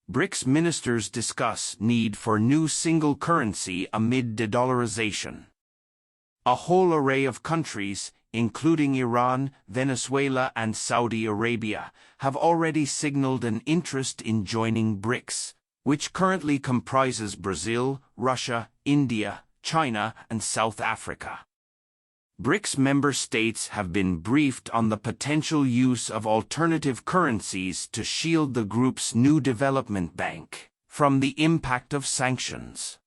BRICS ministers discuss need for new single currency amid de-dollarization. A whole array of countries, including Iran, Venezuela and Saudi Arabia, have already signaled an interest in joining BRICS, which currently comprises Brazil, Russia, India, China and South Africa. BRICS member states have been briefed on the potential use of alternative currencies to shield the group's new development bank from the impact of sanctions.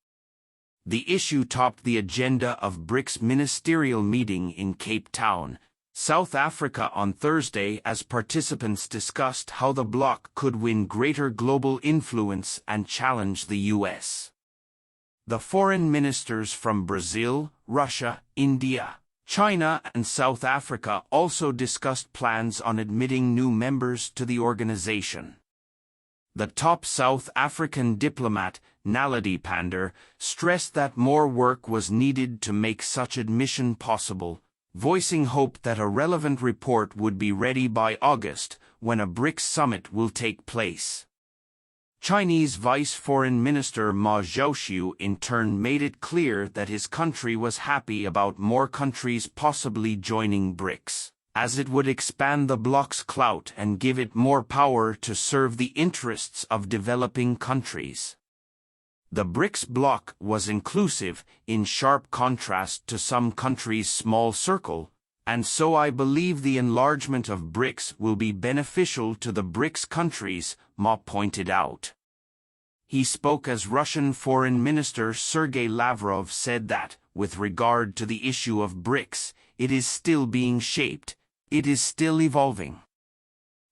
The issue topped the agenda of BRICS ministerial meeting in Cape Town, South Africa on Thursday as participants discussed how the bloc could win greater global influence and challenge the US. The foreign ministers from Brazil, Russia, India, China and South Africa also discussed plans on admitting new members to the organization. The top South African diplomat, Naledi Pandor, stressed that more work was needed to make such admission possible, voicing hope that a relevant report would be ready by August, when a BRICS summit will take place. Chinese Vice Foreign Minister Ma Zhaoxiu in turn made it clear that his country was happy about more countries possibly joining BRICS, as it would expand the bloc's clout and give it more power to serve the interests of developing countries. The BRICS bloc was inclusive, in sharp contrast to some countries' small circle, and so I believe the enlargement of BRICS will be beneficial to the BRICS countries, Ma pointed out. He spoke as Russian Foreign Minister Sergei Lavrov said that, with regard to the issue of BRICS, it is still being shaped, it is still evolving.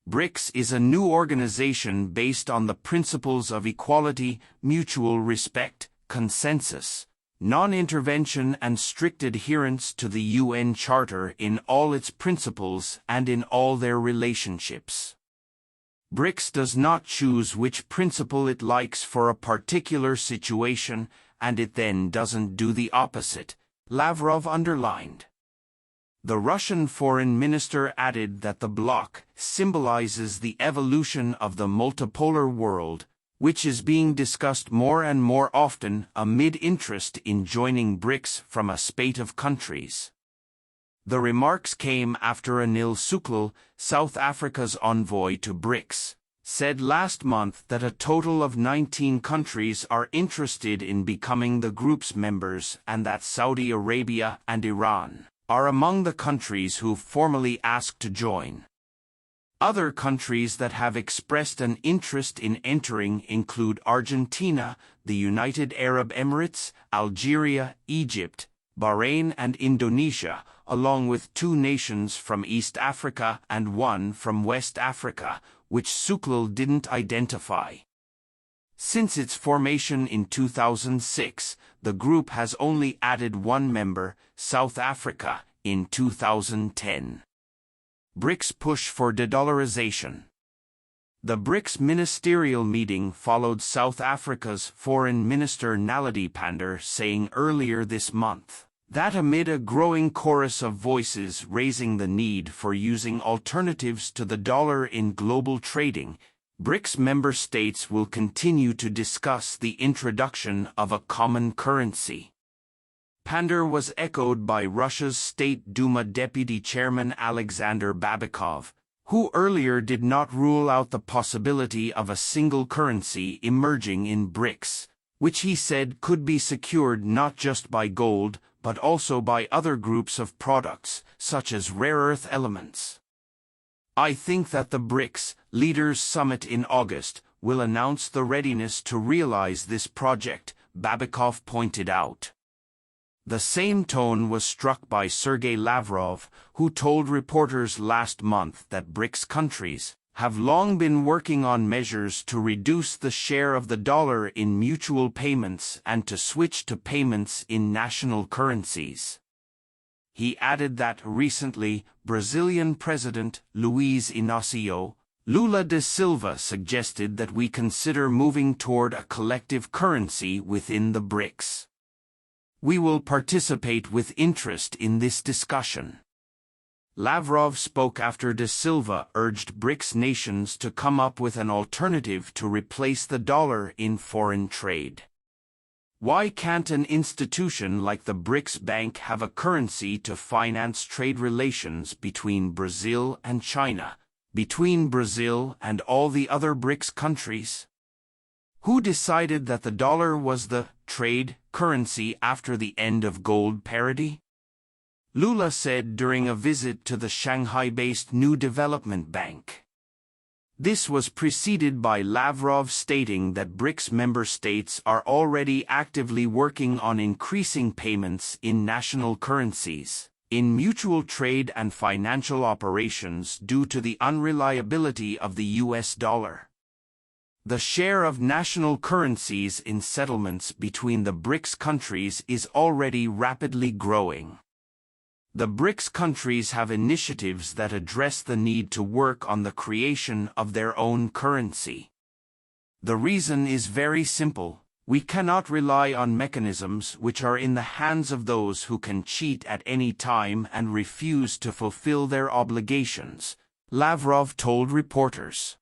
BRICS is a new organization based on the principles of equality, mutual respect, consensus, non-intervention and strict adherence to the UN Charter in all its principles and in all their relationships. BRICS does not choose which principle it likes for a particular situation, and it then doesn't do the opposite, Lavrov underlined. The Russian foreign minister added that the bloc symbolizes the evolution of the multipolar world, which is being discussed more and more often amid interest in joining BRICS from a spate of countries. The remarks came after Anil Suklal, South Africa's envoy to BRICS, said last month that a total of 19 countries are interested in becoming the group's members and that Saudi Arabia and Iran are among the countries who've formally asked to join. Other countries that have expressed an interest in entering include Argentina, the United Arab Emirates, Algeria, Egypt, Bahrain and Indonesia, along with 2 nations from East Africa and 1 from West Africa, which Suklal didn't identify. Since its formation in 2006, the group has only added 1 member, South Africa, in 2010. BRICS push for de-dollarization. The BRICS ministerial meeting followed South Africa's Foreign Minister Naledi Pandor saying earlier this month that amid a growing chorus of voices raising the need for using alternatives to the dollar in global trading, BRICS member states will continue to discuss the introduction of a common currency. Pandor was echoed by Russia's State Duma Deputy Chairman Alexander Babikov, who earlier did not rule out the possibility of a single currency emerging in BRICS, which he said could be secured not just by gold, but also by other groups of products, such as rare earth elements. I think that the BRICS Leaders Summit in August will announce the readiness to realize this project, Babikov pointed out. The same tone was struck by Sergei Lavrov, who told reporters last month that BRICS countries have long been working on measures to reduce the share of the dollar in mutual payments and to switch to payments in national currencies. He added that recently, Brazilian President Luiz Inácio Lula da Silva suggested that we consider moving toward a collective currency within the BRICS. We will participate with interest in this discussion. Lavrov spoke after De Silva urged BRICS nations to come up with an alternative to replace the dollar in foreign trade. Why can't an institution like the BRICS Bank have a currency to finance trade relations between Brazil and China, between Brazil and all the other BRICS countries? Who decided that the dollar was the trade currency after the end of gold parity? Lula said during a visit to the Shanghai-based New Development Bank. This was preceded by Lavrov stating that BRICS member states are already actively working on increasing payments in national currencies, in mutual trade and financial operations due to the unreliability of the US dollar. The share of national currencies in settlements between the BRICS countries is already rapidly growing. The BRICS countries have initiatives that address the need to work on the creation of their own currency. The reason is very simple. We cannot rely on mechanisms which are in the hands of those who can cheat at any time and refuse to fulfill their obligations, Lavrov told reporters.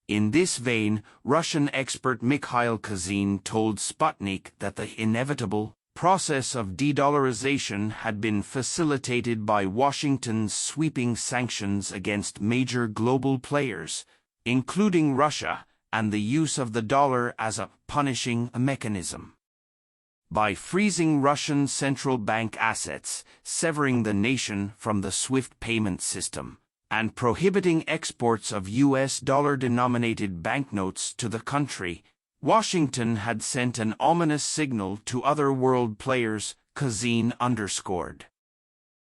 In this vein, Russian expert Mikhail Kazin told Sputnik that the inevitable process of de-dollarization had been facilitated by Washington's sweeping sanctions against major global players, including Russia, and the use of the dollar as a punishing mechanism. By freezing Russian central bank assets, severing the nation from the SWIFT payment system, and prohibiting exports of US dollar-denominated banknotes to the country, Washington had sent an ominous signal to other world players, Kazin underscored.